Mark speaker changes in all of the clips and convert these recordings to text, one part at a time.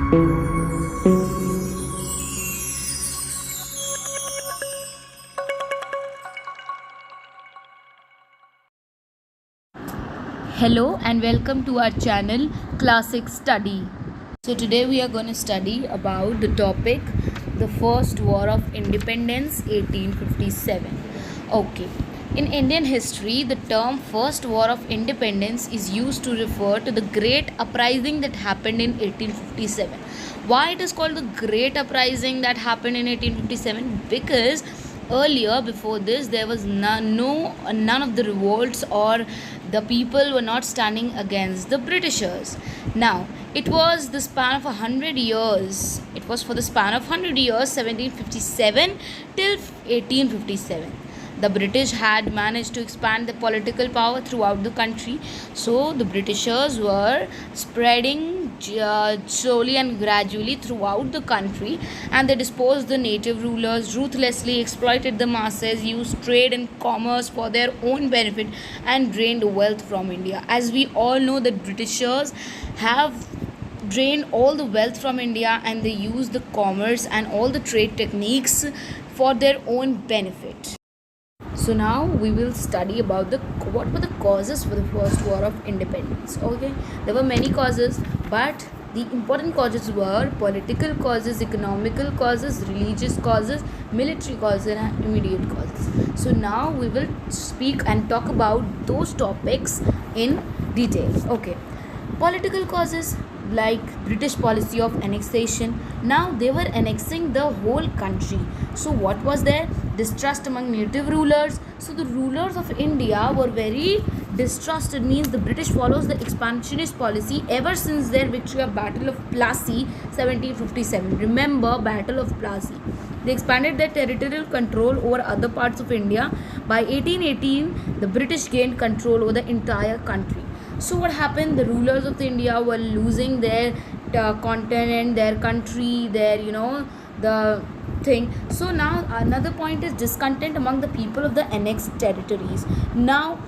Speaker 1: Hello and welcome to our channel Classic Study. So today we are going to study about the topic the First War of Independence 1857. Okay. In Indian history, the term First War of Independence is used to refer to the great uprising that happened in 1857. Why it is called the Great Uprising that happened in 1857? Because earlier, before this, there was none of the revolts, or the people were not standing against the Britishers. Now it was the span of 100 years. It was for the span of 100 years, 1757 till 1857. The British had managed to expand the political power throughout the country. So the Britishers were spreading slowly and gradually throughout the country, and they disposed the native rulers, ruthlessly exploited the masses, used trade and commerce for their own benefit, and drained wealth from India. As we all know, the Britishers have drained all the wealth from India, and they use the commerce and all the trade techniques for their own benefit. So now we will study about what were the causes for the First War of Independence. Okay, there were many causes, but the important causes were political causes, economical causes, religious causes, military causes, and immediate causes. So now we will speak and talk about those topics in detail. Okay, political causes like British policy of annexation. Now they were annexing the whole country. So what was there? Distrust among native rulers. So the rulers of India were very distrusted, means the British follows the expansionist policy ever since their victory of Battle of Plassey 1757. Remember Battle of Plassey. They expanded their territorial control over other parts of India. By 1818, the British gained control over the entire country. So what happened? The rulers of India were losing their continent, their country, their the thing. So now another point is discontent among the people of the annexed territories. Now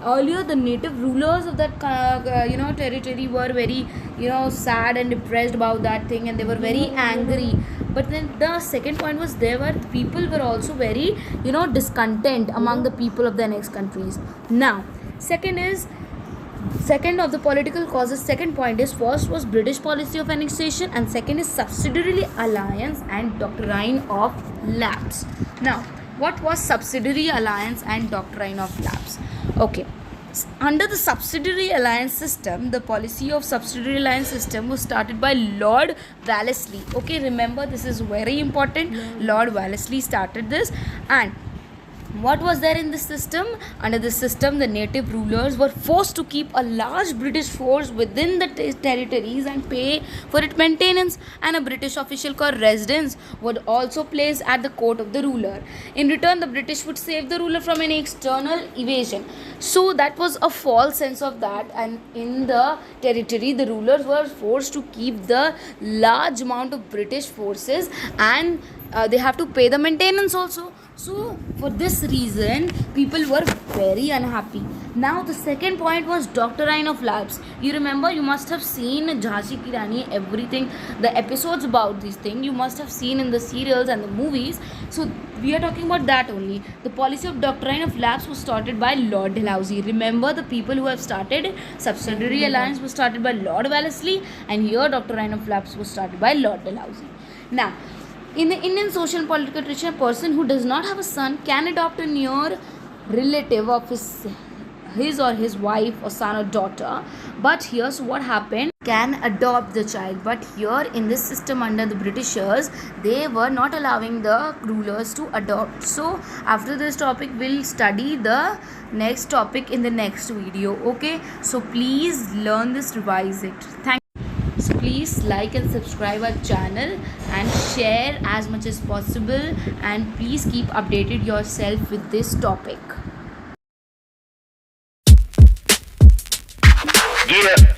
Speaker 1: earlier the native rulers of that territory were very sad and depressed about that thing, and they were very angry. But then the second point was people were also very discontent among the people of the annexed countries. Now second of the political causes, second point is, first was British policy of annexation, and second is subsidiary alliance and doctrine of lapse. Now what was subsidiary alliance and doctrine of lapse? Okay, under the subsidiary alliance system, the policy of subsidiary alliance system was started by Lord Wellesley. Okay, remember, this is very important. Lord Wellesley started this. And what was there in this system? Under this system, the native rulers were forced to keep a large British force within the territories and pay for its maintenance, and a British official called residence would also place at the court of the ruler. In return, the British would save the ruler from any external invasion. So that was a false sense of that, and in the territory, the rulers were forced to keep the large amount of British forces, and they have to pay the maintenance also. So for this reason, people were very unhappy. Now the second point was doctrine of lapse. You remember, you must have seen Jhansi Ki Rani, everything, the episodes about this thing you must have seen in the serials and the movies. So we are talking about that only. The policy of doctrine of lapse was started by Lord Dalhousie. Remember, the people who have started subsidiary alliance was started by Lord Wellesley, and here doctrine of lapse was started by Lord Dalhousie. Now, in the Indian social and political tradition, a person who does not have a son can adopt a near relative of his or his wife or son or daughter. But here's what happened: can adopt the child. But here in this system under the Britishers, they were not allowing the rulers to adopt. So after this topic, we'll study the next topic in the next video. Okay, so please learn this, revise it. Thank you. So please like and subscribe our channel and share as much as possible, and please keep updated yourself with this topic.
Speaker 2: Yeah.